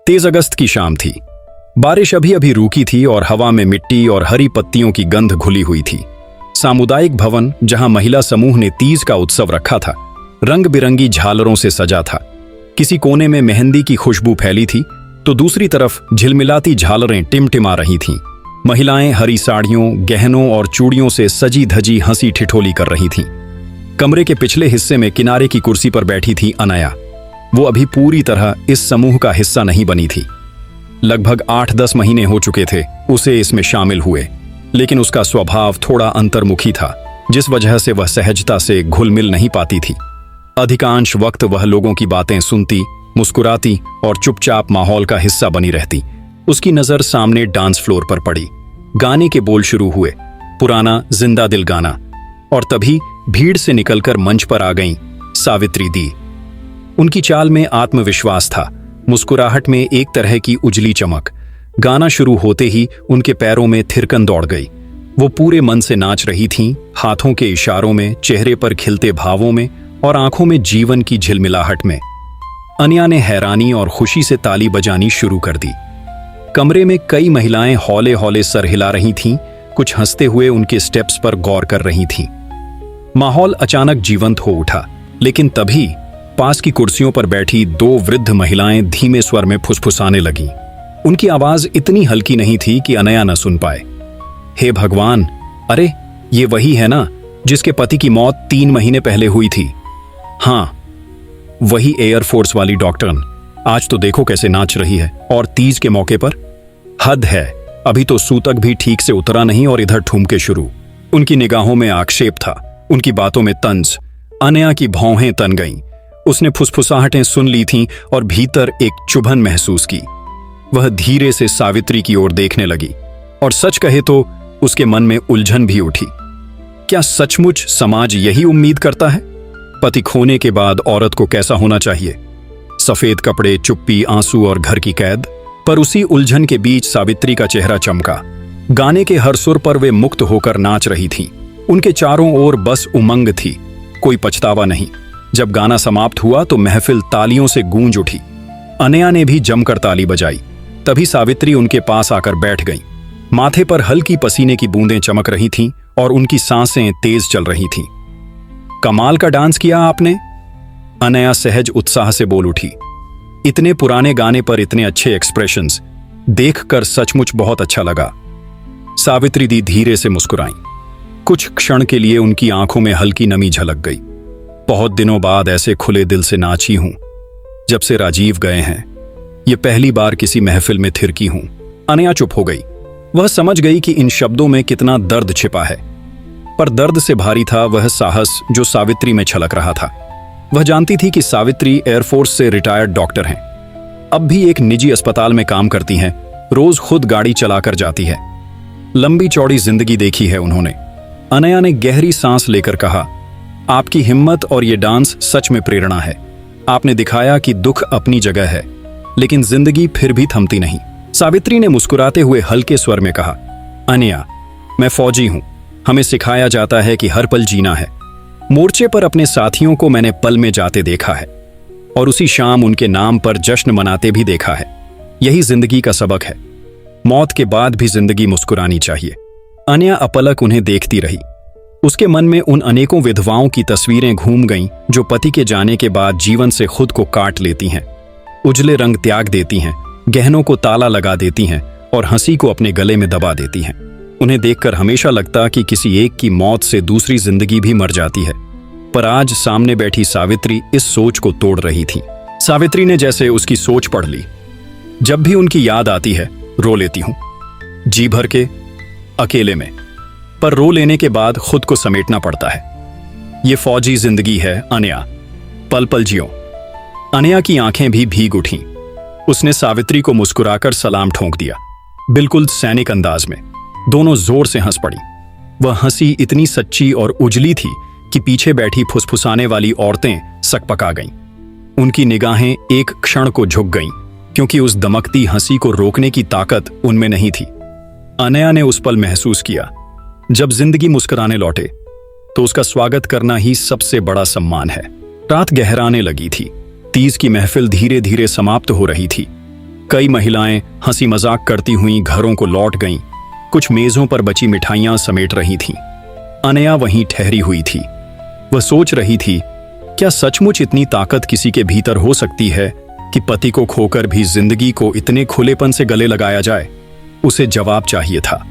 तेज अगस्त की शाम थी। बारिश अभी अभी रुकी थी और हवा में मिट्टी और हरी पत्तियों की गंध घुली हुई थी। सामुदायिक भवन, जहां महिला समूह ने तीज का उत्सव रखा था, रंग बिरंगी झालरों से सजा था। किसी कोने में मेहंदी की खुशबू फैली थी तो दूसरी तरफ झिलमिलाती झालरें टिमटिमा रही थीं। महिलाएं हरी साड़ियों, गहनों और चूड़ियों से सजी धजी हंसी ठिठोली कर रही थीं। कमरे के पिछले हिस्से में किनारे की कुर्सी पर बैठी थी अनया। वो अभी पूरी तरह इस समूह का हिस्सा नहीं बनी थी। लगभग 8-10 महीने हो चुके थे उसे इसमें शामिल हुए, लेकिन उसका स्वभाव थोड़ा अंतर्मुखी था, जिस वजह से वह सहजता से घुल मिल नहीं पाती थी। अधिकांश वक्त वह लोगों की बातें सुनती, मुस्कुराती और चुपचाप माहौल का हिस्सा बनी रहती। उसकी नजर सामने डांस फ्लोर पर पड़ी। गाने के बोल शुरू हुए, पुराना जिंदा दिल गाना, और तभी भीड़ से निकलकर मंच पर आ गईं सावित्री दी। उनकी चाल में आत्मविश्वास था, मुस्कुराहट में एक तरह की उजली चमक। गाना शुरू होते ही उनके पैरों में थिरकन दौड़ गई। वो पूरे मन से नाच रही थीं, हाथों के इशारों में, चेहरे पर खिलते भावों में और आंखों में जीवन की झिलमिलाहट में। अनया ने हैरानी और खुशी से ताली बजानी शुरू कर दी। कमरे में कई महिलाएं हौले हौले सर हिला रही थीं, कुछ हंसते हुए उनके स्टेप्स पर गौर कर रही थीं। माहौल अचानक जीवंत हो उठा, लेकिन तभी पास की कुर्सियों पर बैठी 2 वृद्ध महिलाएं धीमे स्वर में फुसफुसाने लगीं। उनकी आवाज इतनी हल्की नहीं थी कि अनया न सुन पाए। हे भगवान, अरे ये वही है ना जिसके पति की मौत 3 महीने पहले हुई थी। हाँ, वही एयरफोर्स वाली डॉक्टरन। आज तो देखो कैसे नाच रही है, और तीज के मौके पर। हद है, अभी तो सूतक भी ठीक से उतरा नहीं और इधर ठुमके शुरू। उनकी निगाहों में आक्षेप था, उनकी बातों में तंज। अनया की भौहें तन गईं। उसने फुसफुसाहटें सुन ली थीं और भीतर एक चुभन महसूस की। वह धीरे से सावित्री की ओर देखने लगी, और सच कहे तो उसके मन में उलझन भी उठी। क्या सचमुच समाज यही उम्मीद करता है? पति खोने के बाद औरत को कैसा होना चाहिए? सफेद कपड़े, चुप्पी, आंसू और घर की कैद। पर उसी उलझन के बीच सावित्री का चेहरा चमका। गाने के हर सुर पर वे मुक्त होकर नाच रही थीं। उनके चारों ओर बस उमंग थी, कोई पछतावा नहीं। जब गाना समाप्त हुआ तो महफिल तालियों से गूंज उठी। अनया ने भी जमकर ताली बजाई। तभी सावित्री उनके पास आकर बैठ गईं। माथे पर हल्की पसीने की बूंदें चमक रही थीं और उनकी सांसें तेज चल रही थीं। कमाल का डांस किया आपने, अनया सहज उत्साह से बोल उठी। इतने पुराने गाने पर इतने अच्छे एक्सप्रेशंस देखकर सचमुच बहुत अच्छा लगा। सावित्री दी धीरे से मुस्कुराईं। कुछ क्षण के लिए उनकी आंखों में हल्की नमी झलक गई। बहुत दिनों बाद ऐसे खुले दिल से नाची हूं जब से राजीव गए हैं। ये पहली बार किसी महफिल में थिरकी हूं। अनया चुप हो गई। वह समझ गई कि इन शब्दों में कितना दर्द छिपा है, पर दर्द से भारी था वह साहस जो सावित्री में छलक रहा था। वह जानती थी कि सावित्री एयरफोर्स से रिटायर्ड डॉक्टर हैं। अब भी एक निजी अस्पताल में काम करती हैं, रोज खुद गाड़ी चलाकर जाती है। लंबी चौड़ी जिंदगी देखी है उन्होंने। अनया ने गहरी सांस लेकर कहा, आपकी हिम्मत और ये डांस सच में प्रेरणा है। आपने दिखाया कि दुख अपनी जगह है, लेकिन जिंदगी फिर भी थमती नहीं। सावित्री ने मुस्कुराते हुए हल्के स्वर में कहा, अनया, मैं फौजी हूं। हमें सिखाया जाता है कि हर पल जीना है। मोर्चे पर अपने साथियों को मैंने पल में जाते देखा है, और उसी शाम उनके नाम पर जश्न मनाते भी देखा है। यही जिंदगी का सबक है। मौत के बाद भी जिंदगी मुस्कुरानी चाहिए। अनया अपलक उन्हें देखती रही। उसके मन में उन अनेकों विधवाओं की तस्वीरें घूम गईं जो पति के जाने के बाद जीवन से खुद को काट लेती हैं, उजले रंग त्याग देती हैं, गहनों को ताला लगा देती हैं और हंसी को अपने गले में दबा देती हैं। उन्हें देखकर हमेशा लगता कि किसी एक की मौत से दूसरी जिंदगी भी मर जाती है। पर आज सामने बैठी सावित्री इस सोच को तोड़ रही थी। सावित्री ने जैसे उसकी सोच पढ़ ली। जब भी उनकी याद आती है रो लेती हूं, जी भर के, अकेले में। पर रो लेने के बाद खुद को समेटना पड़ता है। ये फौजी जिंदगी है अनया, पल पल जियो। अनया की आंखें भी भीग उठीं। उसने सावित्री को मुस्कुराकर सलाम ठोंक दिया, बिल्कुल सैनिक अंदाज में। दोनों जोर से हंस पड़ी। वह हंसी इतनी सच्ची और उजली थी कि पीछे बैठी फुसफुसाने वाली औरतें सकपका गईं। उनकी निगाहें एक क्षण को झुक गईं, क्योंकि उस दमकती हंसी को रोकने की ताकत उनमें नहीं थी। अनया ने उस पल महसूस किया, जब जिंदगी मुस्कुराने लौटे तो उसका स्वागत करना ही सबसे बड़ा सम्मान है। रात गहराने लगी थी। तीज की महफिल धीरे धीरे समाप्त हो रही थी। कई महिलाएं हंसी मजाक करती हुई घरों को लौट गईं। कुछ मेजों पर बची मिठाइयां समेट रही थीं। अनया वहीं ठहरी हुई थी। वह सोच रही थी, क्या सचमुच इतनी ताकत किसी के भीतर हो सकती है कि पति को खोकर भी जिंदगी को इतने खुलेपन से गले लगाया जाए? उसे जवाब चाहिए था।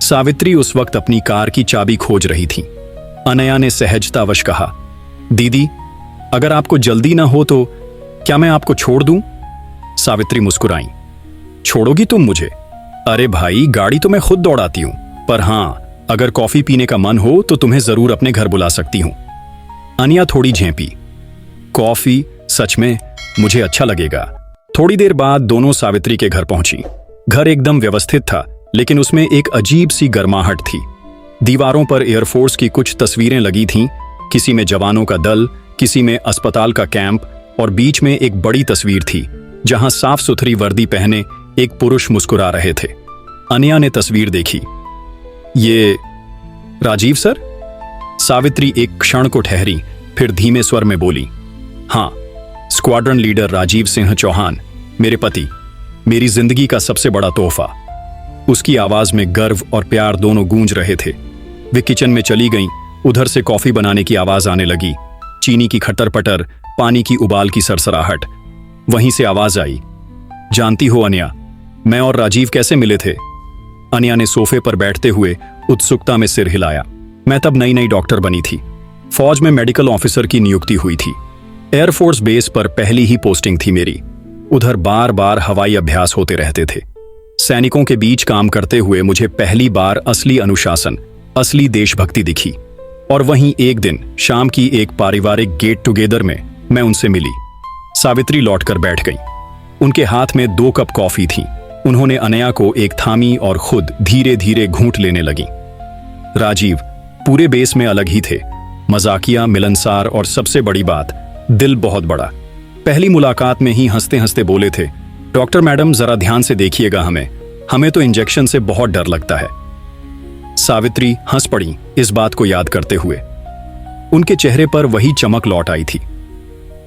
सावित्री उस वक्त अपनी कार की चाबी खोज रही थी। अनया ने सहजतावश कहा, दीदी, अगर आपको जल्दी ना हो तो क्या मैं आपको छोड़ दूं? सावित्री मुस्कुराई। छोड़ोगी तुम मुझे? अरे भाई, गाड़ी तो मैं खुद दौड़ाती हूं, पर हां, अगर कॉफी पीने का मन हो तो तुम्हें जरूर अपने घर बुला सकती हूं। अनया थोड़ी झेंपी। कॉफी? सच में? मुझे अच्छा लगेगा। थोड़ी देर बाद दोनों सावित्री के घर पहुंची। घर एकदम व्यवस्थित था, लेकिन उसमें एक अजीब सी गर्माहट थी। दीवारों पर एयरफोर्स की कुछ तस्वीरें लगी थीं, किसी में जवानों का दल, किसी में अस्पताल का कैंप, और बीच में एक बड़ी तस्वीर थी जहां साफ सुथरी वर्दी पहने एक पुरुष मुस्कुरा रहे थे। अनया ने तस्वीर देखी। ये राजीव सर? सावित्री एक क्षण को ठहरी, फिर धीमे स्वर में बोली, हां, स्क्वाड्रन लीडर राजीव सिंह चौहान, मेरे पति, मेरी जिंदगी का सबसे बड़ा तोहफा। उसकी आवाज में गर्व और प्यार दोनों गूंज रहे थे। वे किचन में चली गईं। उधर से कॉफी बनाने की आवाज आने लगी, चीनी की खटर पटर, पानी की उबाल की सरसराहट। वहीं से आवाज आई, जानती हो अनया, मैं और राजीव कैसे मिले थे? अनया ने सोफे पर बैठते हुए उत्सुकता में सिर हिलाया। मैं तब नई नई डॉक्टर बनी थी। फौज में मेडिकल ऑफिसर की नियुक्ति हुई थी। एयरफोर्स बेस पर पहली ही पोस्टिंग थी मेरी। उधर बार बार हवाई अभ्यास होते रहते थे। सैनिकों के बीच काम करते हुए मुझे पहली बार असली अनुशासन, असली देशभक्ति दिखी। और वहीं एक दिन शाम की एक पारिवारिक गेट टुगेदर में मैं उनसे मिली। सावित्री लौटकर बैठ गई। उनके हाथ में 2 कप कॉफी थी। उन्होंने अनया को एक थामी और खुद धीरे धीरे घूंट लेने लगी। राजीव पूरे बेस में अलग ही थे, मजाकिया, मिलनसार और सबसे बड़ी बात, दिल बहुत बड़ा। पहली मुलाकात में ही हंसते हंसते बोले थे, डॉक्टर मैडम, जरा ध्यान से देखिएगा, हमें तो इंजेक्शन से बहुत डर लगता है। सावित्री हंस पड़ी इस बात को याद करते हुए। उनके चेहरे पर वही चमक लौट आई थी।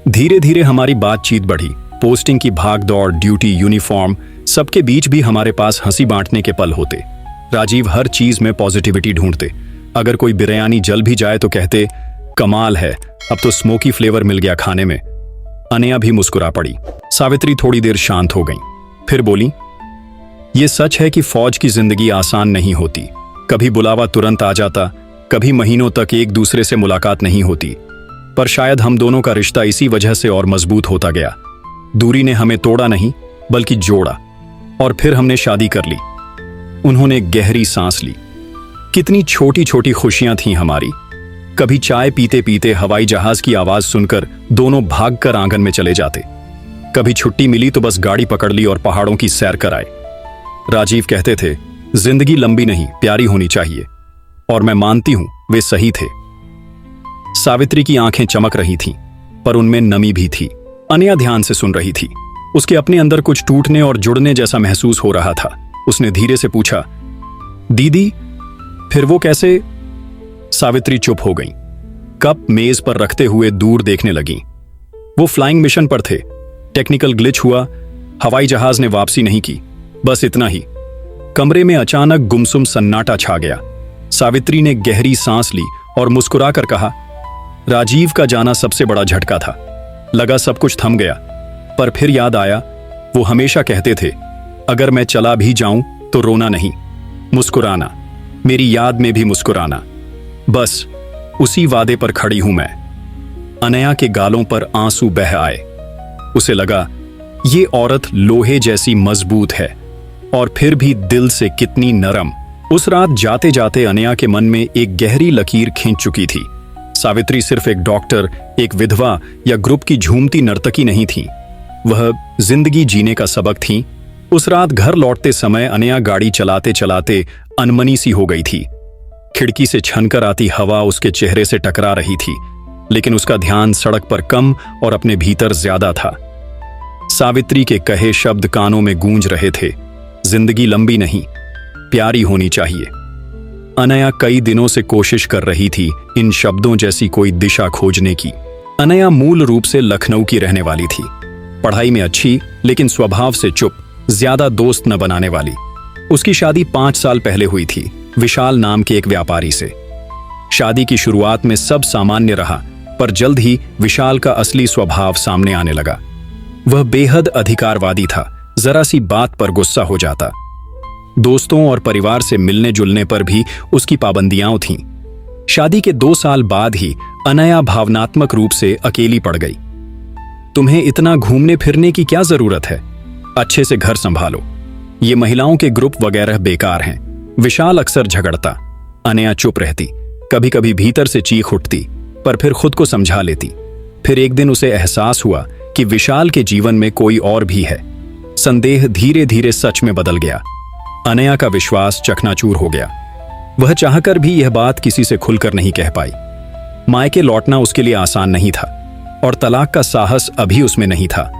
धीरे धीरे हमारी बातचीत बढ़ी। पोस्टिंग की भागदौड़, ड्यूटी, यूनिफॉर्म, सबके बीच भी हमारे पास हंसी बांटने के पल होते। राजीव हर चीज में पॉजिटिविटी ढूंढते। अगर कोई बिरयानी जल भी जाए तो कहते, कमाल है, अब तो स्मोकी फ्लेवर मिल गया खाने में। अनया भी मुस्कुरा पड़ी। सावित्री थोड़ी देर शांत हो गई, फिर बोली, ये सच है कि फौज की जिंदगी आसान नहीं होती। कभी बुलावा तुरंत आ जाता, कभी महीनों तक एक दूसरे से मुलाकात नहीं होती। पर शायद हम दोनों का रिश्ता इसी वजह से और मजबूत होता गया। दूरी ने हमें तोड़ा नहीं, बल्कि जोड़ा। और फिर हमने शादी कर ली। उन्होंने गहरी सांस ली। कितनी छोटी छोटी खुशियां थीं हमारी। कभी चाय पीते पीते हवाई जहाज की आवाज सुनकर दोनों भागकर आंगन में चले जाते। कभी छुट्टी मिली तो बस गाड़ी पकड़ ली और पहाड़ों की सैर कराए। राजीव कहते थे, जिंदगी लंबी नहीं, प्यारी होनी चाहिए। और मैं मानती हूं, वे सही थे। सावित्री की आंखें चमक रही थीं, पर उनमें नमी भी थी। अनया ध्यान से सुन रही थी। उसके अपने अंदर कुछ टूटने और जुड़ने जैसा महसूस हो रहा था। उसने धीरे से पूछा, दीदी, फिर वो कैसे? सावित्री चुप हो गई। कप मेज पर रखते हुए दूर देखने लगी। वो फ्लाइंग मिशन पर थे। टेक्निकल ग्लिच हुआ, हवाई जहाज ने वापसी नहीं की, बस इतना ही। कमरे में अचानक गुमसुम सन्नाटा छा गया। सावित्री ने गहरी सांस ली और मुस्कुराकर कहा, राजीव का जाना सबसे बड़ा झटका था। लगा सब कुछ थम गया, पर फिर याद आया, वो हमेशा कहते थे, अगर मैं चला भी जाऊं तो रोना नहीं, मुस्कुराना, मेरी याद में भी मुस्कुराना। बस उसी वादे पर खड़ी हूं मैं। अनया के गालों पर आंसू बह आए। उसे लगा, ये औरत लोहे जैसी मजबूत है और फिर भी दिल से कितनी नरम। उस रात जाते जाते अनया के मन में एक गहरी लकीर खींच चुकी थी। सावित्री सिर्फ एक डॉक्टर, एक विधवा या ग्रुप की झूमती नर्तकी नहीं थी, वह जिंदगी जीने का सबक थी। उस रात घर लौटते समय अनया गाड़ी चलाते चलाते अनमनी सी हो गई थी। खिड़की से छनकर आती हवा उसके चेहरे से टकरा रही थी, लेकिन उसका ध्यान सड़क पर कम और अपने भीतर ज्यादा था। सावित्री के कहे शब्द कानों में गूंज रहे थे, जिंदगी लंबी नहीं, प्यारी होनी चाहिए। अनया कई दिनों से कोशिश कर रही थी इन शब्दों जैसी कोई दिशा खोजने की। अनया मूल रूप से लखनऊ की रहने वाली थी। पढ़ाई में अच्छी लेकिन स्वभाव से चुप, ज्यादा दोस्त न बनाने वाली। उसकी शादी 5 साल पहले हुई थी विशाल नाम के एक व्यापारी से। शादी की शुरुआत में सब सामान्य रहा, पर जल्द ही विशाल का असली स्वभाव सामने आने लगा। वह बेहद अधिकारवादी था, जरा सी बात पर गुस्सा हो जाता। दोस्तों और परिवार से मिलने जुलने पर भी उसकी पाबंदियां थीं। शादी के 2 साल बाद ही अनया भावनात्मक रूप से अकेली पड़ गई। तुम्हें इतना घूमने फिरने की क्या जरूरत है? अच्छे से घर संभालो। ये महिलाओं के ग्रुप वगैरह बेकार हैं। विशाल अक्सर झगड़ता, अनया चुप रहती, कभी कभी भीतर से चीख उठती, पर फिर खुद को समझा लेती। फिर एक दिन उसे एहसास हुआ कि विशाल के जीवन में कोई और भी है। संदेह धीरे धीरे सच में बदल गया। अनया का विश्वास चकनाचूर हो गया। वह चाहकर भी यह बात किसी से खुलकर नहीं कह पाई। मायके लौटना उसके लिए आसान नहीं था और तलाक का साहस अभी उसमें नहीं था।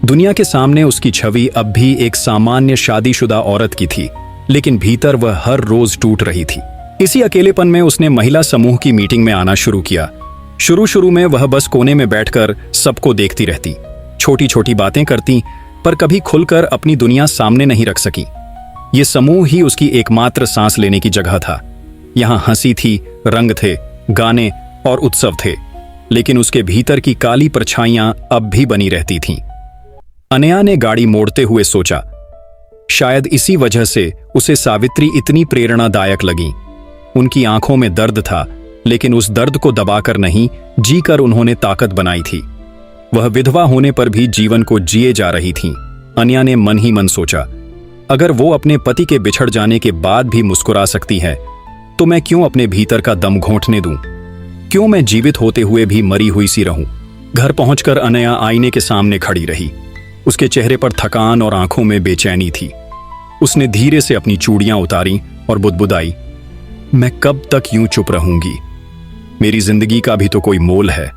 दुनिया के सामने उसकी छवि अब भी एक सामान्य शादीशुदा औरत की थी, लेकिन भीतर वह हर रोज टूट रही थी। इसी अकेलेपन में उसने महिला समूह की मीटिंग में आना शुरू किया। शुरू में वह बस कोने में बैठकर सबको देखती रहती, छोटी छोटी बातें करती, पर कभी खुलकर अपनी दुनिया सामने नहीं रख सकी। ये समूह ही उसकी एकमात्र सांस लेने की जगह था। यहाँ हंसी थी, रंग थे, गाने और उत्सव थे, लेकिन उसके भीतर की काली परछाइयां अब भी बनी रहती थीं। अनया ने गाड़ी मोड़ते हुए सोचा, शायद इसी वजह से उसे सावित्री इतनी प्रेरणादायक लगी। उनकी आंखों में दर्द था, लेकिन उस दर्द को दबाकर नहीं, जीकर उन्होंने ताकत बनाई थी। वह विधवा होने पर भी जीवन को जिए जा रही थीं। अनया ने मन ही मन सोचा, अगर वो अपने पति के बिछड़ जाने के बाद भी मुस्कुरा सकती है, तो मैं क्यों अपने भीतर का दम घोंटने दूं? क्यों मैं जीवित होते हुए भी मरी हुई सी रहूं? घर पहुंचकर अनया आईने के सामने खड़ी रही। उसके चेहरे पर थकान और आंखों में बेचैनी थी। उसने धीरे से अपनी चूड़ियां उतारी और बुदबुदाई, मैं कब तक यूं चुप रहूंगी? मेरी जिंदगी का भी तो कोई मोल है।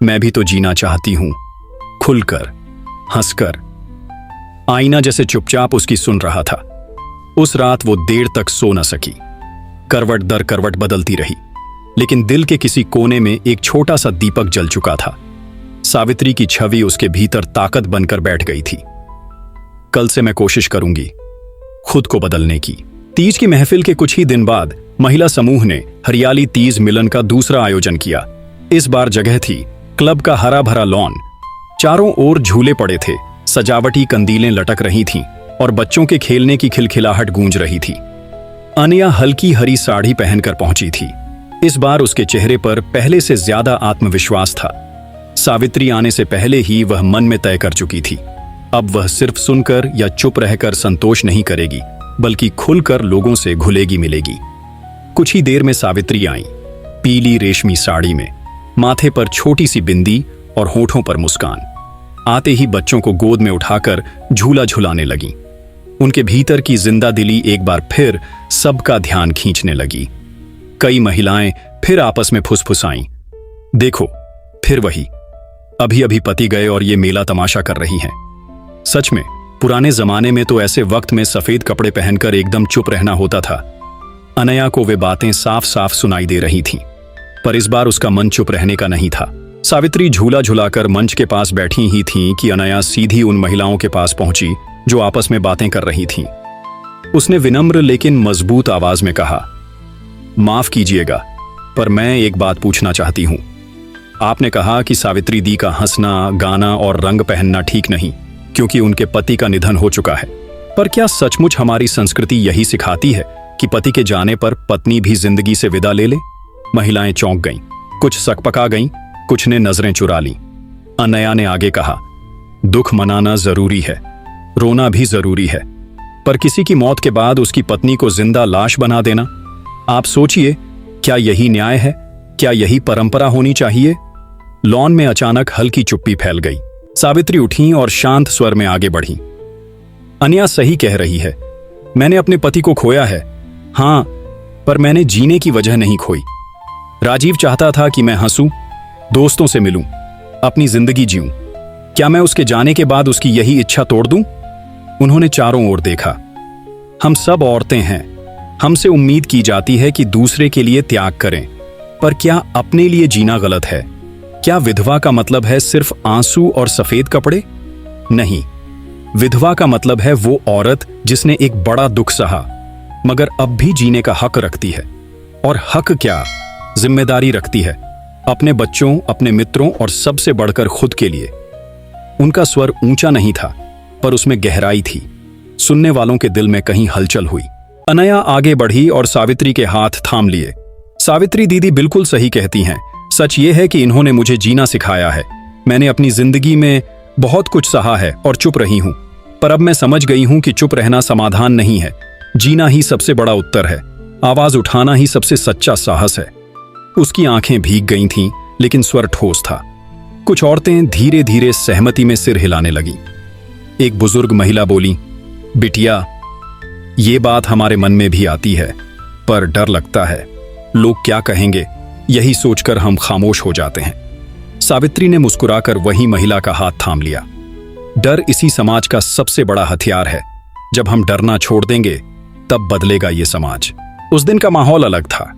मैं भी तो जीना चाहती हूं, खुलकर, हंसकर। आईना जैसे चुपचाप उसकी सुन रहा था। उस रात वो देर तक सो न सकी। करवट दर करवट बदलती रही, लेकिन दिल के किसी कोने में एक छोटा सा दीपक जल चुका था। सावित्री की छवि उसके भीतर ताकत बनकर बैठ गई थी। कल से मैं कोशिश करूंगी खुद को बदलने की। तीज की महफिल के कुछ ही दिन बाद महिला समूह ने हरियाली तीज मिलन का दूसरा आयोजन किया। इस बार जगह थी क्लब का हरा भरा लॉन। चारों ओर झूले पड़े थे, सजावटी कंदीलें लटक रही थीं और बच्चों के खेलने की खिलखिलाहट गूंज रही थी। अनया हल्की हरी साड़ी पहनकर पहुंची थी। इस बार उसके चेहरे पर पहले से ज्यादा आत्मविश्वास था। सावित्री आने से पहले ही वह मन में तय कर चुकी थी, अब वह सिर्फ सुनकर या चुप रहकर संतोष नहीं करेगी, बल्कि खुलकर लोगों से घुलेगी मिलेगी। कुछ ही देर में सावित्री आई, पीली रेशमी साड़ी में, माथे पर छोटी सी बिंदी और होठों पर मुस्कान। आते ही बच्चों को गोद में उठाकर झूला झुलाने लगी। उनके भीतर की जिंदा दिली एक बार फिर सबका ध्यान खींचने लगी। कई महिलाएं फिर आपस में फुसफुसाईं, देखो फिर वही, अभी अभी पति गए और ये मेला तमाशा कर रही हैं। सच में पुराने जमाने में तो ऐसे वक्त में सफेद कपड़े पहनकर एकदम चुप रहना होता था। अनया को वे बातें साफ साफ सुनाई दे रही थीं, पर इस बार उसका मन चुप रहने का नहीं था। सावित्री झूला झुलाकर मंच के पास बैठी ही थीं कि अनया सीधी उन महिलाओं के पास पहुंची जो आपस में बातें कर रही थीं। उसने विनम्र लेकिन मजबूत आवाज में कहा, माफ कीजिएगा, पर मैं एक बात पूछना चाहती हूं। आपने कहा कि सावित्री दी का हंसना, गाना और रंग पहनना ठीक नहीं, क्योंकि उनके पति का निधन हो चुका है। पर क्या सचमुच हमारी संस्कृति यही सिखाती है कि पति के जाने पर पत्नी भी जिंदगी से विदा ले ले? महिलाएं चौंक गईं, कुछ सकपका गईं, कुछ ने नजरें चुरा लीं। अनया ने आगे कहा, दुख मनाना जरूरी है, रोना भी जरूरी है, पर किसी की मौत के बाद उसकी पत्नी को जिंदा लाश बना देना, आप सोचिए, क्या यही न्याय है? क्या यही परंपरा होनी चाहिए? लॉन में अचानक हल्की चुप्पी फैल गई। सावित्री उठी और शांत स्वर में आगे बढ़ी। अनया सही कह रही है, मैंने अपने पति को खोया है, हां, पर मैंने जीने की वजह नहीं खोई। राजीव चाहता था कि मैं हंसूं, दोस्तों से मिलूं, अपनी जिंदगी जीऊं। क्या मैं उसके जाने के बाद उसकी यही इच्छा तोड़ दूं? उन्होंने चारों ओर देखा। हम सब औरतें हैं, हमसे उम्मीद की जाती है कि दूसरे के लिए त्याग करें, पर क्या अपने लिए जीना गलत है? क्या विधवा का मतलब है सिर्फ आंसू और सफेद कपड़े? नहीं, विधवा का मतलब है वो औरत जिसने एक बड़ा दुख सहा मगर अब भी जीने का हक रखती है। और हक क्या, जिम्मेदारी रखती है, अपने बच्चों, अपने मित्रों और सबसे बढ़कर खुद के लिए। उनका स्वर ऊंचा नहीं था, पर उसमें गहराई थी। सुनने वालों के दिल में कहीं हलचल हुई। अनया आगे बढ़ी और सावित्री के हाथ थाम लिए। सावित्री दीदी बिल्कुल सही कहती हैं। सच ये है कि इन्होंने मुझे जीना सिखाया है। मैंने अपनी जिंदगी में बहुत कुछ सहा है और चुप रही हूं, पर अब मैं समझ गई हूं कि चुप रहना समाधान नहीं है, जीना ही सबसे बड़ा उत्तर है। आवाज उठाना ही सबसे सच्चा साहस है। उसकी आंखें भीग गई थीं, लेकिन स्वर ठोस था। कुछ औरतें धीरे धीरे सहमति में सिर हिलाने लगीं। एक बुजुर्ग महिला बोली, बिटिया, ये बात हमारे मन में भी आती है, पर डर लगता है, लोग क्या कहेंगे, यही सोचकर हम खामोश हो जाते हैं। सावित्री ने मुस्कुराकर वही महिला का हाथ थाम लिया। डर इसी समाज का सबसे बड़ा हथियार है। जब हम डरना छोड़ देंगे, तब बदलेगा ये समाज। उस दिन का माहौल अलग था।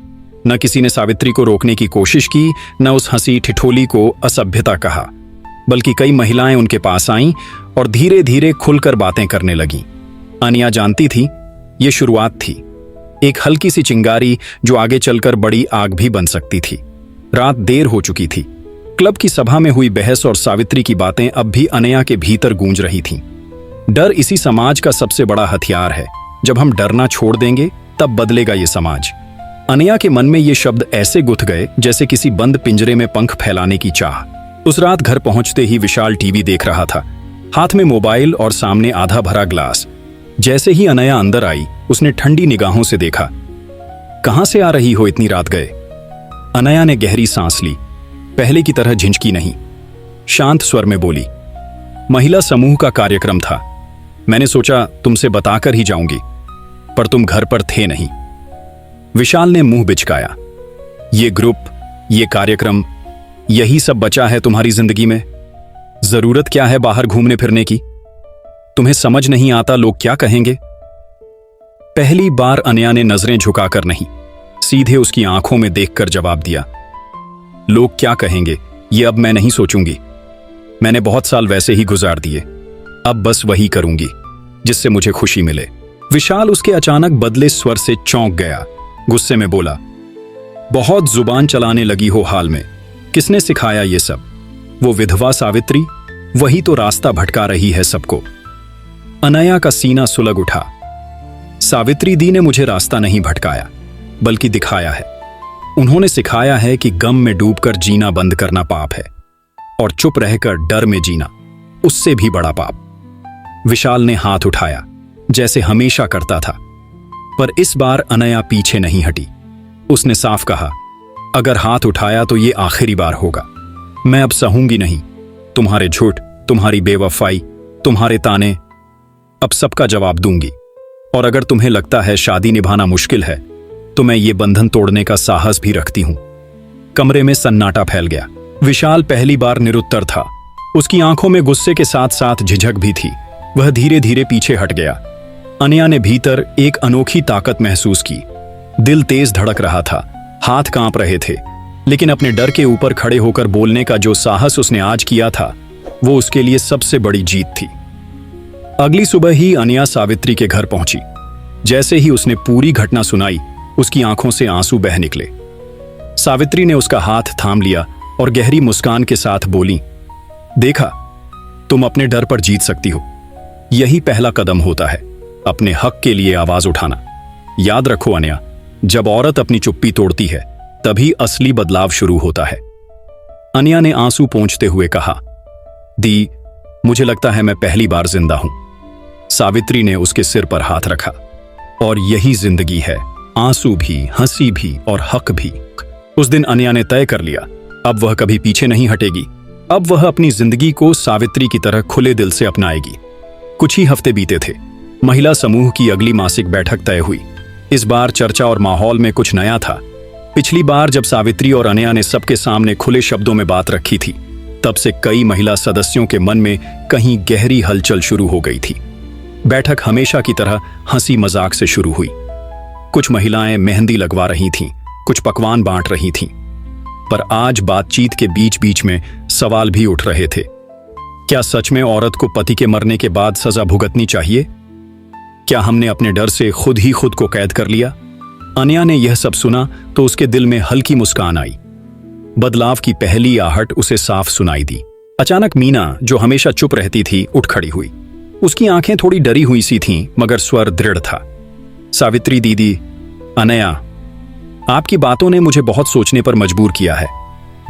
न किसी ने सावित्री को रोकने की कोशिश की, न उस हंसी ठिठोली को असभ्यता कहा, बल्कि कई महिलाएं उनके पास आईं और धीरे धीरे खुलकर बातें करने लगीं। अनिया जानती थी, ये शुरुआत थी, एक हल्की सी चिंगारी जो आगे चलकर बड़ी आग भी बन सकती थी। रात देर हो चुकी थी। क्लब की सभा में हुई बहस और सावित्री की बातें अब भी अनया के भीतर गूंज रही थीं। डर इसी समाज का सबसे बड़ा हथियार है। जब हम डरना छोड़ देंगे, तब बदलेगा ये समाज। अनया के मन में ये शब्द ऐसे गुथ गए जैसे किसी बंद पिंजरे में पंख फैलाने की चाह। उस रात घर पहुंचते ही विशाल टीवी देख रहा था, हाथ में मोबाइल और सामने आधा भरा ग्लास। जैसे ही अनया अंदर आई, उसने ठंडी निगाहों से देखा। कहां से आ रही हो इतनी रात गए? अनया ने गहरी सांस ली, पहले की तरह झिंझकी नहीं, शांत स्वर में बोली, महिला समूह का कार्यक्रम था, मैंने सोचा तुमसे बताकर ही जाऊंगी, पर तुम घर पर थे नहीं। विशाल ने मुंह बिचकाया। ये ग्रुप, ये कार्यक्रम, यही सब बचा है तुम्हारी जिंदगी में? जरूरत क्या है बाहर घूमने फिरने की? तुम्हें समझ नहीं आता लोग क्या कहेंगे? पहली बार अनया ने नजरें झुकाकर नहीं, सीधे उसकी आंखों में देखकर जवाब दिया, लोग क्या कहेंगे ये अब मैं नहीं सोचूंगी। मैंने बहुत साल वैसे ही गुजार दिए, अब बस वही करूंगी जिससे मुझे खुशी मिले। विशाल उसके अचानक बदले स्वर से चौंक गया। गुस्से में बोला, बहुत जुबान चलाने लगी हो हाल में, किसने सिखाया ये सब? वो विधवा सावित्री, वही तो रास्ता भटका रही है सबको। अनया का सीना सुलग उठा। सावित्री दी ने मुझे रास्ता नहीं भटकाया, बल्कि दिखाया है। उन्होंने सिखाया है कि गम में डूबकर जीना बंद करना पाप है, और चुप रहकर डर में जीना उससे भी बड़ा पाप। विशाल ने हाथ उठाया, जैसे हमेशा करता था, पर इस बार अनया पीछे नहीं हटी। उसने साफ कहा, अगर हाथ उठाया तो ये आखिरी बार होगा। मैं अब सहूंगी नहीं। तुम्हारे झूठ, तुम्हारी बेवफाई, तुम्हारे ताने, अब सबका जवाब दूंगी। और अगर तुम्हें लगता है शादी निभाना मुश्किल है, तो मैं ये बंधन तोड़ने का साहस भी रखती हूं। कमरे में सन्नाटा फैल गया। विशाल पहली बार निरुत्तर था। उसकी आंखों में गुस्से के साथ साथ झिझक भी थी। वह धीरे धीरे पीछे हट गया। अनया ने भीतर एक अनोखी ताकत महसूस की। दिल तेज धड़क रहा था, हाथ कांप रहे थे, लेकिन अपने डर के ऊपर खड़े होकर बोलने का जो साहस उसने आज किया था, वो उसके लिए सबसे बड़ी जीत थी। अगली सुबह ही अनया सावित्री के घर पहुंची। जैसे ही उसने पूरी घटना सुनाई, उसकी आंखों से आंसू बह निकले। सावित्री ने उसका हाथ थाम लिया और गहरी मुस्कान के साथ बोली, देखा, तुम अपने डर पर जीत सकती हो। यही पहला कदम होता है, अपने हक के लिए आवाज उठाना। याद रखो अनया, जब औरत अपनी चुप्पी तोड़ती है, तभी असली बदलाव शुरू होता है। अनया ने आंसू पोंछते हुए कहा, दी, मुझे लगता है मैं पहली बार जिंदा हूं। सावित्री ने उसके सिर पर हाथ रखा। और यही जिंदगी है, आंसू भी, हंसी भी और हक भी। उस दिन अनया ने तय कर लिया, अब वह कभी पीछे नहीं हटेगी। अब वह अपनी जिंदगी को सावित्री की तरह खुले दिल से अपनाएगी। कुछ ही हफ्ते बीते थे। महिला समूह की अगली मासिक बैठक तय हुई। इस बार चर्चा और माहौल में कुछ नया था। पिछली बार जब सावित्री और अनया ने सबके सामने खुले शब्दों में बात रखी थी, तब से कई महिला सदस्यों के मन में कहीं गहरी हलचल शुरू हो गई थी। बैठक हमेशा की तरह हंसी मजाक से शुरू हुई। कुछ महिलाएं मेहंदी लगवा रही थीं, कुछ पकवान बांट रही थीं। पर आज बातचीत के बीच बीच में सवाल भी उठ रहे थे। क्या सच में औरत को पति के मरने के बाद सजा भुगतनी चाहिए? क्या हमने अपने डर से खुद ही खुद को कैद कर लिया? अनया ने यह सब सुना तो उसके दिल में हल्की मुस्कान आई। बदलाव की पहली आहट उसे साफ सुनाई दी। अचानक मीना, जो हमेशा चुप रहती थी, उठ खड़ी हुई। उसकी आंखें थोड़ी डरी हुई सी थीं, मगर स्वर दृढ़ था। सावित्री दीदी, अनया, आपकी बातों ने मुझे बहुत सोचने पर मजबूर किया है।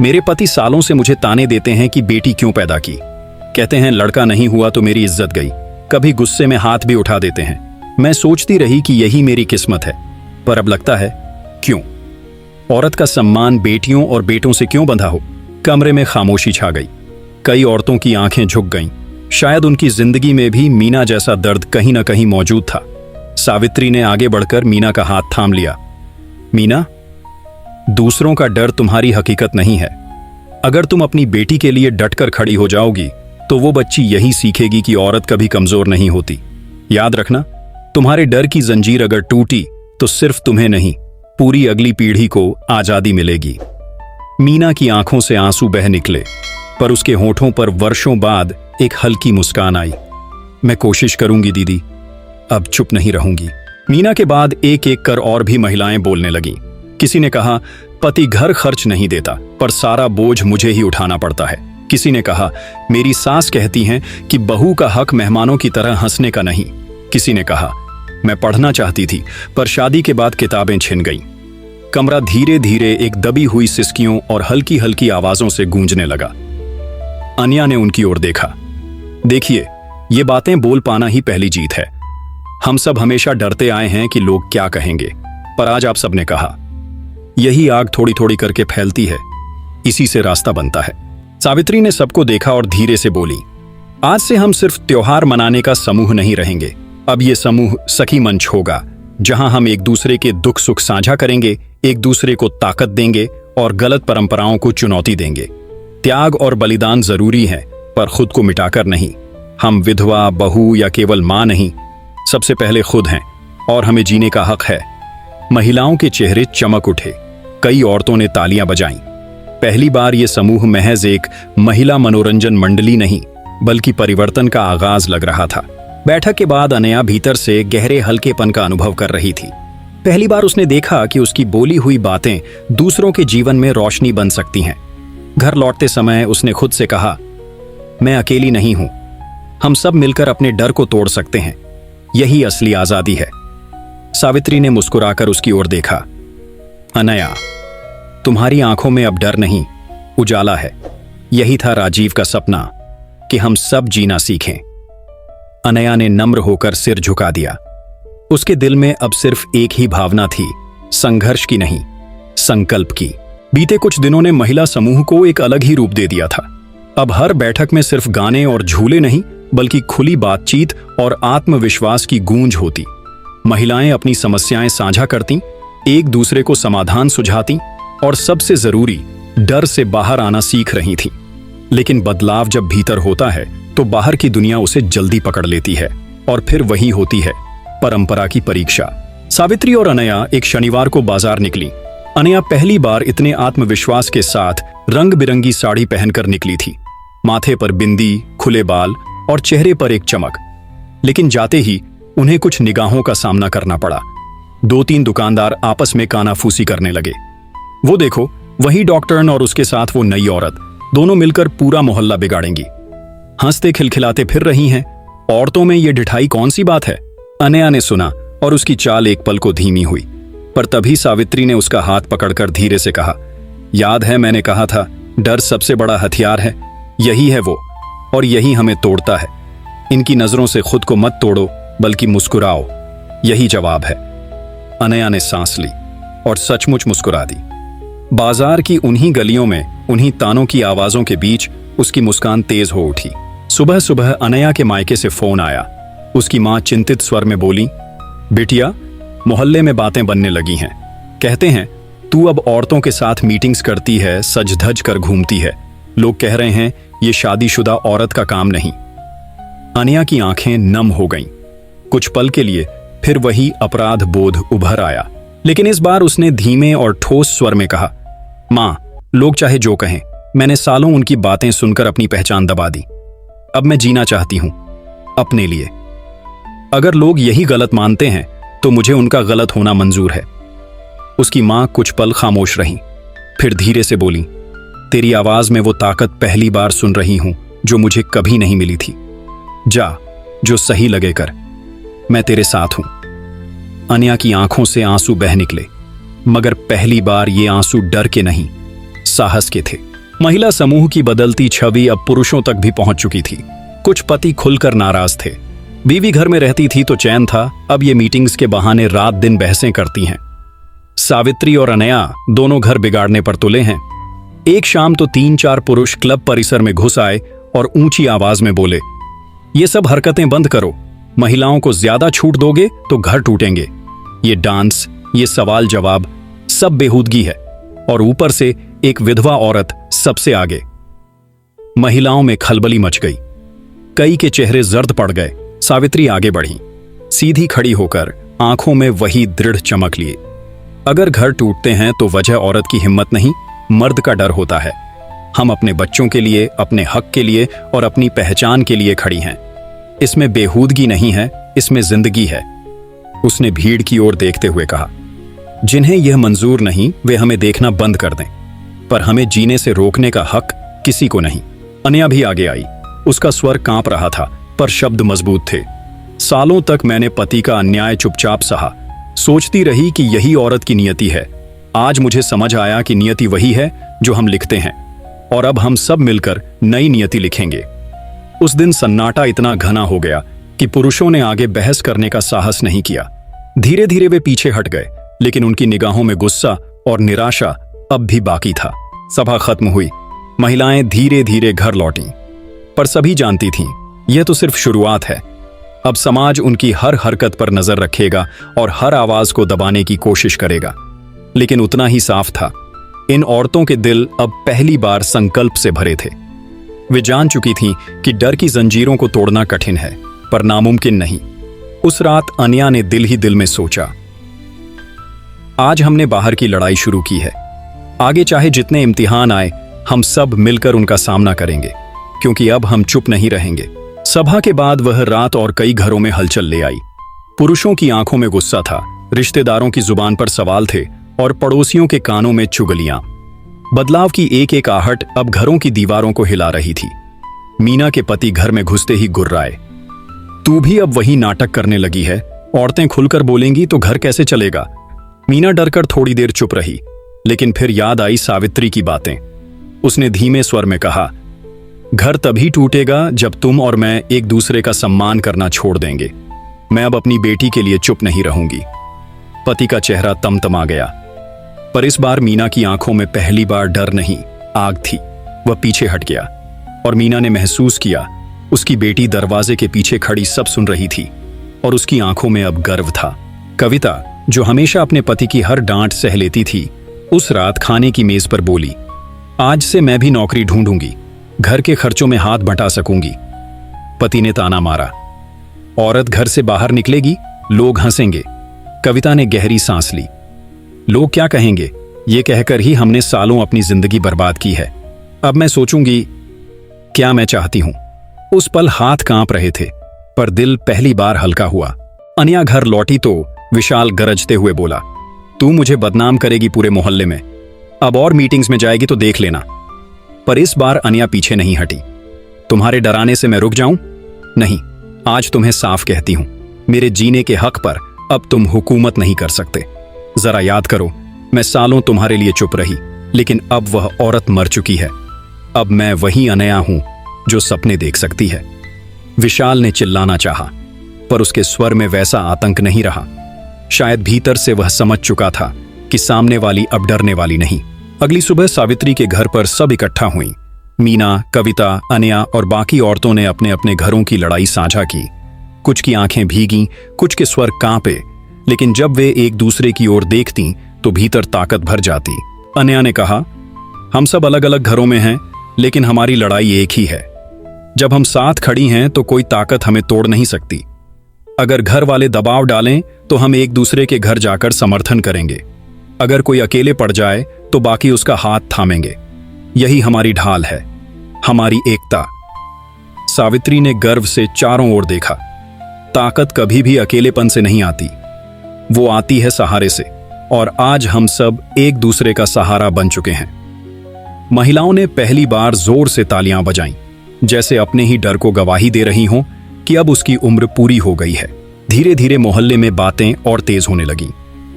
मेरे पति सालों से मुझे ताने देते हैं कि बेटी क्यों पैदा की। कहते हैं लड़का नहीं हुआ तो मेरी इज्जत गई। कभी गुस्से में हाथ भी उठा देते हैं। मैं सोचती रही कि यही मेरी किस्मत है, पर अब लगता है क्यों? औरत का सम्मान बेटियों और बेटों से क्यों बंधा हो? कमरे में खामोशी छा गई। कई औरतों की आंखें झुक गईं। शायद उनकी जिंदगी में भी मीना जैसा दर्द कहीं ना कहीं मौजूद था। सावित्री ने आगे बढ़कर मीना का हाथ थाम लिया। मीना, दूसरों का डर तुम्हारी हकीकत नहीं है। अगर तुम अपनी बेटी के लिए डटकर खड़ी हो जाओगी तो वो बच्ची यही सीखेगी कि औरत कभी कमजोर नहीं होती। याद रखना, तुम्हारे डर की जंजीर अगर टूटी तो सिर्फ तुम्हें नहीं, पूरी अगली पीढ़ी को आजादी मिलेगी। मीना की आंखों से आंसू बह निकले, पर उसके होठों पर वर्षों बाद एक हल्की मुस्कान आई। मैं कोशिश करूंगी दीदी, अब चुप नहीं रहूंगी। मीना के बाद एक एक कर और भी महिलाएं बोलने लगीं। किसी ने कहा, पति घर खर्च नहीं देता, पर सारा बोझ मुझे ही उठाना पड़ता है। किसी ने कहा, मेरी सास कहती हैं कि बहू का हक मेहमानों की तरह हंसने का नहीं। किसी ने कहा, मैं पढ़ना चाहती थी, पर शादी के बाद किताबें छिन गईं। कमरा धीरे धीरे एक दबी हुई सिसकियों और हल्की हल्की आवाजों से गूंजने लगा। अनया ने उनकी ओर देखा। देखिए, ये बातें बोल पाना ही पहली जीत है। हम सब हमेशा डरते आए हैं कि लोग क्या कहेंगे, पर आज आप सबने कहा। यही आग थोड़ी थोड़ी करके फैलती है, इसी से रास्ता बनता है। सावित्री ने सबको देखा और धीरे से बोली, आज से हम सिर्फ त्योहार मनाने का समूह नहीं रहेंगे। अब ये समूह सखी मंच होगा, जहां हम एक दूसरे के दुख सुख साझा करेंगे, एक दूसरे को ताकत देंगे और गलत परंपराओं को चुनौती देंगे। त्याग और बलिदान जरूरी है, पर खुद को मिटाकर नहीं। हम विधवा, बहू या केवल मां नहीं, सबसे पहले खुद हैं और हमें जीने का हक है। महिलाओं के चेहरे चमक उठे। कई औरतों ने तालियां बजाईं। पहली बार ये समूह महज एक महिला मनोरंजन मंडली नहीं, बल्कि परिवर्तन का आगाज लग रहा था। बैठक के बाद अनया भीतर से गहरे हल्केपन का अनुभव कर रही थी। पहली बार उसने देखा कि उसकी बोली हुई बातें दूसरों के जीवन में रोशनी बन सकती हैं। घर लौटते समय उसने खुद से कहा, मैं अकेली नहीं हूं, हम सब मिलकर अपने डर को तोड़ सकते हैं। यही असली आजादी है। सावित्री ने मुस्कुराकर उसकी ओर देखा। अनया, तुम्हारी आंखों में अब डर नहीं, उजाला है। यही था राजीव का सपना, कि हम सब जीना सीखें। अनया ने नम्र होकर सिर झुका दिया। उसके दिल में अब सिर्फ एक ही भावना थी, संघर्ष की नहीं, संकल्प की। बीते कुछ दिनों ने महिला समूह को एक अलग ही रूप दे दिया था। अब हर बैठक में सिर्फ गाने और झूले नहीं, बल्कि खुली बातचीत और आत्मविश्वास की गूंज होती। महिलाएं अपनी समस्याएं साझा करती, एक दूसरे को समाधान सुझाती और सबसे जरूरी, डर से बाहर आना सीख रही थीं। लेकिन बदलाव जब भीतर होता है तो बाहर की दुनिया उसे जल्दी पकड़ लेती है, और फिर वही होती है परंपरा की परीक्षा। सावित्री और अनया एक शनिवार को बाजार निकली। अनया पहली बार इतने आत्मविश्वास के साथ रंग बिरंगी साड़ी पहनकर निकली थी। माथे पर बिंदी, खुले बाल और चेहरे पर एक चमक। लेकिन जाते ही उन्हें कुछ निगाहों का सामना करना पड़ा। 2-3 दुकानदार आपस में कानाफूसी करने लगे। वो देखो, वही डॉक्टर और उसके साथ वो नई औरत, दोनों मिलकर पूरा मोहल्ला बिगाड़ेंगी। हंसते खिलखिलाते फिर रही हैं। औरतों में ये ढिठाई कौन सी बात है? अनया ने सुना और उसकी चाल एक पल को धीमी हुई। पर तभी सावित्री ने उसका हाथ पकड़कर धीरे से कहा, याद है मैंने कहा था, डर सबसे बड़ा हथियार है। यही है वो, और यही हमें तोड़ता है। इनकी नजरों से खुद को मत तोड़ो, बल्कि मुस्कुराओ। यही जवाब है। अनया ने सांस ली और सचमुच मुस्कुरा दी। बाजार की उन्हीं गलियों में, उन्हीं तानों की आवाजों के बीच उसकी मुस्कान तेज हो उठी। सुबह सुबह अनया के मायके से फोन आया। उसकी मां चिंतित स्वर में बोली, बेटिया, मोहल्ले में बातें बनने लगी हैं। कहते हैं तू अब औरतों के साथ मीटिंग्स करती है, सज धज कर घूमती है। लोग कह रहे हैं ये शादीशुदा औरत का काम नहीं। अनया की आंखें नम हो गईं। कुछ पल के लिए फिर वही अपराध बोध उभर आया, लेकिन इस बार उसने धीमे और ठोस स्वर में कहा, मां, लोग चाहे जो कहें, मैंने सालों उनकी बातें सुनकर अपनी पहचान दबा दी। अब मैं जीना चाहती हूं, अपने लिए। अगर लोग यही गलत मानते हैं तो मुझे उनका गलत होना मंजूर है। उसकी मां कुछ पल खामोश रहीं, फिर धीरे से बोली, तेरी आवाज में वो ताकत पहली बार सुन रही हूं जो मुझे कभी नहीं मिली थी। जा, जो सही लगे कर, मैं तेरे साथ हूं। अनया की आंखों से आंसू बह निकले, मगर पहली बार ये आंसू डर के नहीं, साहस के थे। महिला समूह की बदलती छवि अब पुरुषों तक भी पहुंच चुकी थी। कुछ पति खुलकर नाराज थे। बीवी घर में रहती थी तो चैन था, अब ये मीटिंग्स के बहाने रात दिन बहसें करती हैं। सावित्री और अनया दोनों घर बिगाड़ने पर तुले हैं। एक शाम तो 3-4 पुरुष क्लब परिसर में घुस आए और ऊंची आवाज में बोले, ये सब हरकतें बंद करो, महिलाओं को ज्यादा छूट दोगे तो घर टूटेंगे। ये डांस, ये सवाल जवाब, सब बेहूदगी है, और ऊपर से एक विधवा औरत सबसे आगे। महिलाओं में खलबली मच गई, कई के चेहरे जर्द पड़ गए। सावित्री आगे बढ़ी, सीधी खड़ी होकर आंखों में वही दृढ़ चमक लिए। अगर घर टूटते हैं तो वजह औरत की हिम्मत नहीं, मर्द का डर होता है। हम अपने बच्चों के लिए, अपने हक के लिए और अपनी पहचान के लिए खड़ी हैं। इसमें बेहूदगी नहीं है, इसमें जिंदगी है। उसने भीड़ की ओर देखते हुए कहा, जिन्हें यह मंजूर नहीं वे हमें देखना बंद कर दें, पर हमें जीने से रोकने का हक किसी को नहीं। अनया भी आगे आई, उसका स्वर कांप रहा था पर शब्द मजबूत थे। सालों तक मैंने पति का अन्याय चुपचाप सहा, सोचती रही कि यही औरत की नियति है। आज मुझे समझ आया कि नियति वही है जो हम लिखते हैं, और अब हम सब मिलकर नई नियति लिखेंगे। उस दिन सन्नाटा इतना घना हो गया कि पुरुषों ने आगे बहस करने का साहस नहीं किया। धीरे धीरे वे पीछे हट गए, लेकिन उनकी निगाहों में गुस्सा और निराशा अब भी बाकी था। सभा खत्म हुई, महिलाएं धीरे धीरे घर लौटीं, पर सभी जानती थीं यह तो सिर्फ शुरुआत है। अब समाज उनकी हर हरकत पर नजर रखेगा और हर आवाज को दबाने की कोशिश करेगा। लेकिन उतना ही साफ था, इन औरतों के दिल अब पहली बार संकल्प से भरे थे। वे जान चुकी थीं कि डर की जंजीरों को तोड़ना कठिन है, पर नामुमकिन नहीं। उस रात अनया ने दिल ही दिल में सोचा, आज हमने बाहर की लड़ाई शुरू की है, आगे चाहे जितने इम्तिहान आए हम सब मिलकर उनका सामना करेंगे, क्योंकि अब हम चुप नहीं रहेंगे। सभा के बाद वह रात और कई घरों में हलचल ले आई। पुरुषों की आंखों में गुस्सा था, रिश्तेदारों की जुबान पर सवाल थे और पड़ोसियों के कानों में चुगलियां। बदलाव की एक एक आहट अब घरों की दीवारों को हिला रही थी। मीना के पति घर में घुसते ही गुर्राए, तू भी अब वही नाटक करने लगी है, औरतें खुलकर बोलेंगी तो घर कैसे चलेगा। मीना डरकर थोड़ी देर चुप रही, लेकिन फिर याद आई सावित्री की बातें। उसने धीमे स्वर में कहा, घर तभी टूटेगा जब तुम और मैं एक दूसरे का सम्मान करना छोड़ देंगे। मैं अब अपनी बेटी के लिए चुप नहीं रहूंगी। पति का चेहरा तमतमा गया, पर इस बार मीना की आंखों में पहली बार डर नहीं, आग थी। वह पीछे हट गया और मीना ने महसूस किया उसकी बेटी दरवाजे के पीछे खड़ी सब सुन रही थी और उसकी आंखों में अब गर्व था। कविता, जो हमेशा अपने पति की हर डांट सह लेती थी, उस रात खाने की मेज पर बोली, आज से मैं भी नौकरी ढूंढूंगी, घर के खर्चों में हाथ बटा सकूंगी। पति ने ताना मारा, औरत घर से बाहर निकलेगी, लोग हंसेंगे। कविता ने गहरी सांस ली, लोग क्या कहेंगे, ये कहकर ही हमने सालों अपनी जिंदगी बर्बाद की है। अब मैं सोचूंगी क्या मैं चाहती हूं। उस पल हाथ कांप रहे थे, पर दिल पहली बार हल्का हुआ। अनया घर लौटी तो विशाल गरजते हुए बोला, तू मुझे बदनाम करेगी पूरे मोहल्ले में, अब और मीटिंग्स में जाएगी तो देख लेना। पर इस बार अनया पीछे नहीं हटी। तुम्हारे डराने से मैं रुक जाऊं? नहीं, आज तुम्हें साफ कहती हूं, मेरे जीने के हक पर अब तुम हुकूमत नहीं कर सकते। जरा याद करो, मैं सालों तुम्हारे लिए चुप रही, लेकिन अब वह औरत मर चुकी है। अब मैं वही अनया हूं जो सपने देख सकती है। विशाल ने चिल्लाना चाहा, पर उसके स्वर में वैसा आतंक नहीं रहा। शायद भीतर से वह समझ चुका था कि सामने वाली अब डरने वाली नहीं। अगली सुबह सावित्री के घर पर सब इकट्ठा हुई। मीना, कविता, अनया और बाकी औरतों ने अपने अपने घरों की लड़ाई साझा की। कुछ की आंखें भीगी, कुछ के स्वर कांपे, लेकिन जब वे एक दूसरे की ओर देखती तो भीतर ताकत भर जाती। अनया ने कहा, हम सब अलग अलग घरों में हैं, लेकिन हमारी लड़ाई एक ही है। जब हम साथ खड़ी हैं तो कोई ताकत हमें तोड़ नहीं सकती। अगर घर वाले दबाव डालें तो हम एक दूसरे के घर जाकर समर्थन करेंगे। अगर कोई अकेले पड़ जाए तो बाकी उसका हाथ थामेंगे। यही हमारी ढाल है, हमारी एकता। सावित्री ने गर्व से चारों ओर देखा। ताकत कभी भी अकेलेपन से नहीं आती, वो आती है सहारे से, और आज हम सब एक दूसरे का सहारा बन चुके हैं। महिलाओं ने पहली बार जोर से तालियां बजाईं, जैसे अपने ही डर को गवाही दे रही हों कि अब उसकी उम्र पूरी हो गई है। धीरे धीरे मोहल्ले में बातें और तेज होने लगीं।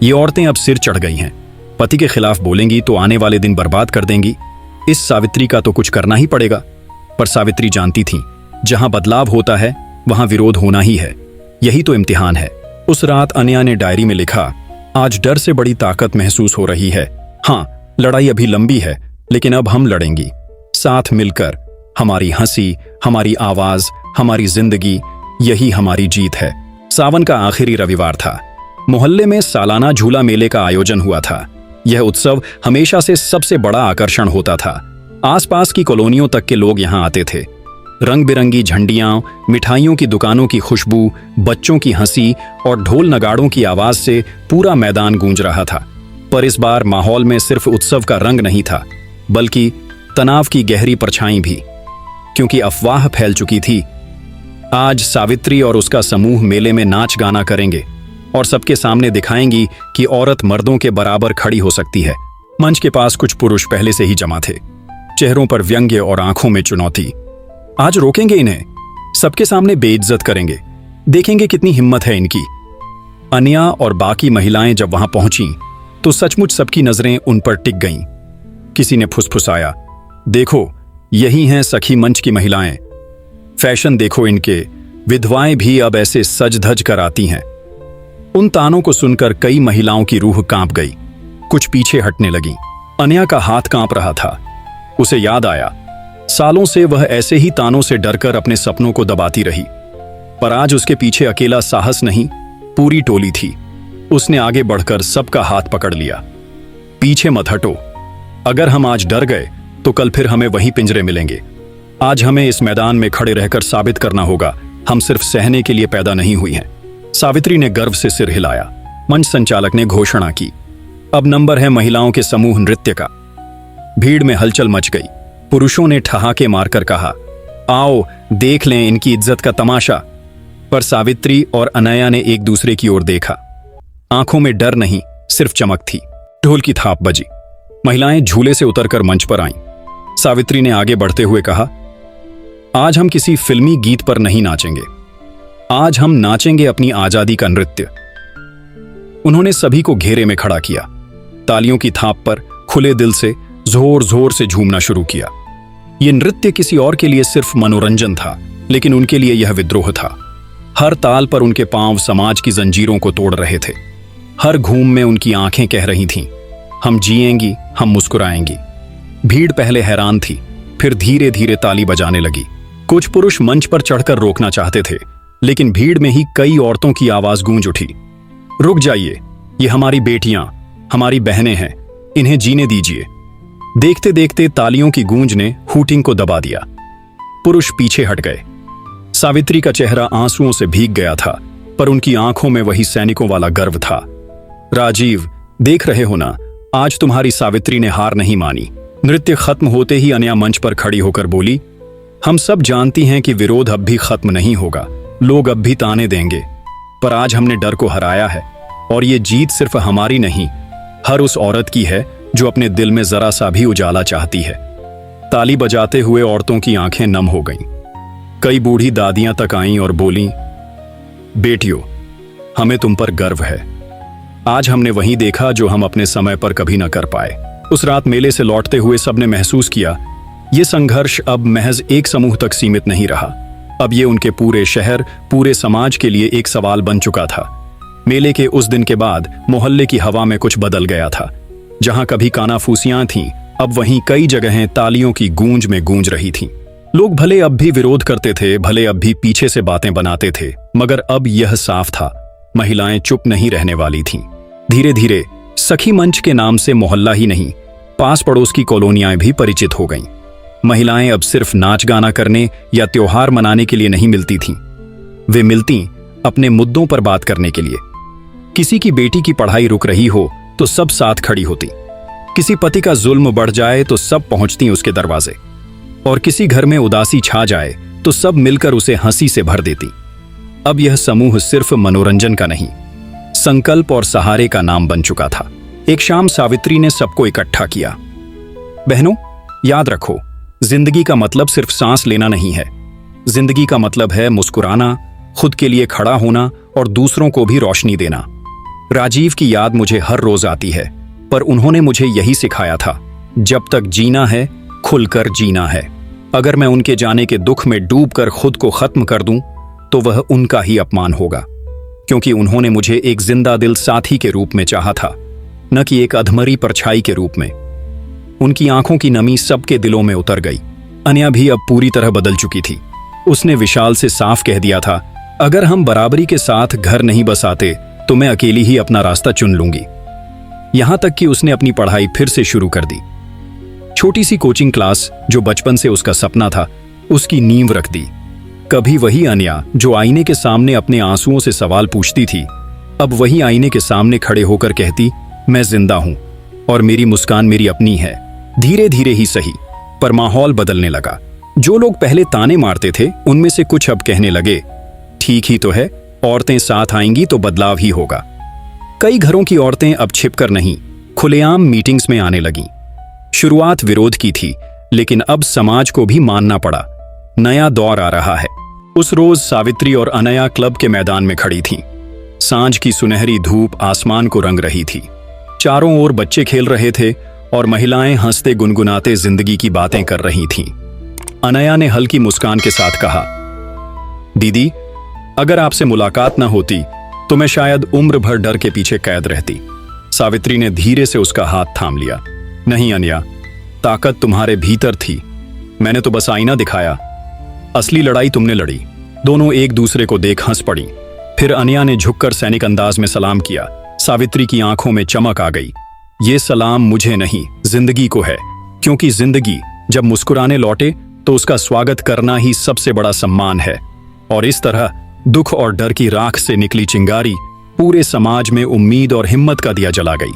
ये औरतें अब सिर चढ़ गई हैं। पति के खिलाफ बोलेंगी तो आने वाले दिन बर्बाद कर देंगी। इस सावित्री का तो कुछ करना ही पड़ेगा। पर सावित्री जानती थी, जहां बदलाव होता है वहां विरोध होना ही है। यही तो इम्तिहान है। उस रात अनया ने डायरी में लिखा, आज डर से बड़ी ताकत महसूस हो रही है। हाँ, लड़ाई अभी लंबी है, लेकिन अब हम लड़ेंगी साथ मिलकर। हमारी हंसी, हमारी आवाज, हमारी जिंदगी, यही हमारी जीत है। सावन का आखिरी रविवार था। मोहल्ले में सालाना झूला मेले का आयोजन हुआ था। यह उत्सव हमेशा से सबसे बड़ा आकर्षण होता था। आसपास की कॉलोनियों तक के लोग यहाँ आते थे। रंग बिरंगी झंडियां, मिठाइयों की दुकानों की खुशबू, बच्चों की हंसी और ढोल नगाड़ों की आवाज से पूरा मैदान गूंज रहा था। पर इस बार माहौल में सिर्फ उत्सव का रंग नहीं था, बल्कि तनाव की गहरी परछाई भी, क्योंकि अफवाह फैल चुकी थी। आज सावित्री और उसका समूह मेले में नाच गाना करेंगे और सबके सामने दिखाएंगी कि औरत मर्दों के बराबर खड़ी हो सकती है। मंच के पास कुछ पुरुष पहले से ही जमा थे, चेहरों पर व्यंग्य और आंखों में चुनौती। आज रोकेंगे इन्हें, सबके सामने बेइज्जत करेंगे, देखेंगे कितनी हिम्मत है इनकी। अनया और बाकी महिलाएं जब वहां पहुंची तो सचमुच सबकी नजरें उन पर टिक गईं। किसी ने फुसफुसाया, देखो यही हैं सखी मंच की महिलाएं। फैशन देखो इनके, विधवाएं भी अब ऐसे सज धज कर आती हैं। उन तानों को सुनकर कई महिलाओं की रूह कांप गई, कुछ पीछे हटने लगी। अनया का हाथ कांप रहा था। उसे याद आया, सालों से वह ऐसे ही तानों से डरकर अपने सपनों को दबाती रही। पर आज उसके पीछे अकेला साहस नहीं, पूरी टोली थी। उसने आगे बढ़कर सबका हाथ पकड़ लिया। पीछे मत हटो, अगर हम आज डर गए तो कल फिर हमें वहीं पिंजरे मिलेंगे। आज हमें इस मैदान में खड़े रहकर साबित करना होगा, हम सिर्फ सहने के लिए पैदा नहीं हुई हैं। सावित्री ने गर्व से सिर हिलाया। मंच संचालक ने घोषणा की, अब नंबर है महिलाओं के समूह नृत्य का। भीड़ में हलचल मच गई। पुरुषों ने ठहाके मारकर कहा, आओ देख लें इनकी इज्जत का तमाशा। पर सावित्री और अनया ने एक दूसरे की ओर देखा। आंखों में डर नहीं, सिर्फ चमक थी। ढोल की थाप बजी। महिलाएं झूले से उतरकर मंच पर आईं। सावित्री ने आगे बढ़ते हुए कहा, आज हम किसी फिल्मी गीत पर नहीं नाचेंगे, आज हम नाचेंगे अपनी आजादी का नृत्य। उन्होंने सभी को घेरे में खड़ा किया। तालियों की थाप पर खुले दिल से जोर जोर से झूमना शुरू किया। यह नृत्य किसी और के लिए सिर्फ मनोरंजन था, लेकिन उनके लिए यह विद्रोह था। हर ताल पर उनके पांव समाज की जंजीरों को तोड़ रहे थे। हर घूम में उनकी आंखें कह रही थीं, हम जिएंगी, हम मुस्कुराएंगी। भीड़ पहले हैरान थी, फिर धीरे धीरे ताली बजाने लगी। कुछ पुरुष मंच पर चढ़कर रोकना चाहते थे, लेकिन भीड़ में ही कई औरतों की आवाज गूंज उठी, रुक जाइए, ये हमारी बेटियां, हमारी बहनें हैं, इन्हें जीने दीजिए। देखते देखते तालियों की गूंज ने हूटिंग को दबा दिया। पुरुष पीछे हट गए। सावित्री का चेहरा आंसुओं से भीग गया था, पर उनकी आंखों में वही सैनिकों वाला गर्व था। राजीव, देख रहे हो ना, आज तुम्हारी सावित्री ने हार नहीं मानी। नृत्य खत्म होते ही अनया मंच पर खड़ी होकर बोली, हम सब जानती हैं कि विरोध अब भी खत्म नहीं होगा, लोग अब भी ताने देंगे, पर आज हमने डर को हराया है, और ये जीत सिर्फ हमारी नहीं, हर उस औरत की है जो अपने दिल में जरा सा भी उजाला चाहती है। ताली बजाते हुए औरतों की आंखें नम हो गईं। कई बूढ़ी दादियां तक आईं और बोलीं, बेटियों, हमें तुम पर गर्व है। आज हमने वही देखा जो हम अपने समय पर कभी न कर पाए। उस रात मेले से लौटते हुए सबने महसूस किया, ये संघर्ष अब महज एक समूह तक सीमित नहीं रहा, अब ये उनके पूरे शहर, पूरे समाज के लिए एक सवाल बन चुका था। मेले के उस दिन के बाद मोहल्ले की हवा में कुछ बदल गया था। जहां कभी कानाफूसियां थीं, अब वहीं कई जगहें तालियों की गूंज में गूंज रही थीं। लोग भले अब भी विरोध करते थे, भले अब भी पीछे से बातें बनाते थे, मगर अब यह साफ था, महिलाएं चुप नहीं रहने वाली थीं। धीरे धीरे सखी मंच के नाम से मोहल्ला ही नहीं, पास पड़ोस की कॉलोनियां भी परिचित हो गईं। महिलाएं अब सिर्फ नाच गाना करने या त्योहार मनाने के लिए नहीं मिलती थीं, वे मिलती अपने मुद्दों पर बात करने के लिए। किसी की बेटी की पढ़ाई रुक रही हो तो सब साथ खड़ी होती, किसी पति का जुल्म बढ़ जाए तो सब पहुंचती उसके दरवाजे, और किसी घर में उदासी छा जाए तो सब मिलकर उसे हंसी से भर देती। अब यह समूह सिर्फ मनोरंजन का नहीं, संकल्प और सहारे का नाम बन चुका था। एक शाम सावित्री ने सबको इकट्ठा किया। बहनों, याद रखो, जिंदगी का मतलब सिर्फ सांस लेना नहीं है। जिंदगी का मतलब है मुस्कुराना, खुद के लिए खड़ा होना और दूसरों को भी रोशनी देना। राजीव की याद मुझे हर रोज आती है, पर उन्होंने मुझे यही सिखाया था, जब तक जीना है खुलकर जीना है। अगर मैं उनके जाने के दुख में डूबकर खुद को खत्म कर दूं, तो वह उनका ही अपमान होगा, क्योंकि उन्होंने मुझे एक जिंदा दिल साथी के रूप में चाहा था, न कि एक अधमरी परछाई के रूप में। उनकी आंखों की नमी सबके दिलों में उतर गई। अनया भी अब पूरी तरह बदल चुकी थी। उसने विशाल से साफ कह दिया था, अगर हम बराबरी के साथ घर नहीं बसाते तो मैं अकेली ही अपना रास्ता चुन लूंगी। यहां तक कि उसने अपनी पढ़ाई फिर से शुरू कर दी। छोटी सी कोचिंग क्लास, जो बचपन से उसका सपना था, उसकी नींव रख दी। कभी वही अनया जो आईने के सामने अपने आंसुओं से सवाल पूछती थी, अब वही आईने के सामने खड़े होकर कहती, मैं जिंदा हूं और मेरी मुस्कान मेरी अपनी है। धीरे धीरे ही सही, पर माहौल बदलने लगा। जो लोग पहले ताने मारते थे, उनमें से कुछ अब कहने लगे, ठीक ही तो है, औरतें साथ आएंगी तो बदलाव ही होगा। कई घरों की औरतें अब छिपकर नहीं, खुलेआम मीटिंग्स में आने लगीं। शुरुआत विरोध की थी, लेकिन अब समाज को भी मानना पड़ा। नया दौर आ रहा है। उस रोज सावित्री और अनया क्लब के मैदान में खड़ी थीं। सांझ की सुनहरी धूप आसमान को रंग रही थी। चारों ओर बच्चे खेल रहे थे और महिलाएं हंसते गुनगुनाते जिंदगी की बातें कर रही थीं। अनया ने हल्की मुस्कान के साथ कहा, दीदी, अगर आपसे मुलाकात न होती तो मैं शायद उम्र भर डर के पीछे कैद रहती। सावित्री ने धीरे से उसका हाथ थाम लिया। नहीं अनया, ताकत तुम्हारे भीतर थी, मैंने तो बस आईना दिखाया। असली लड़ाई तुमने लड़ी। दोनों एक दूसरे को देख हंस पड़ी। फिर अनया ने झुककर सैनिक अंदाज में सलाम किया। सावित्री की आंखों में चमक आ गई। ये सलाम मुझे नहीं, जिंदगी को है, क्योंकि जिंदगी जब मुस्कुराने लौटे तो उसका स्वागत करना ही सबसे बड़ा सम्मान है। और इस तरह दुख और डर की राख से निकली चिंगारी पूरे समाज में उम्मीद और हिम्मत का दिया जला गई।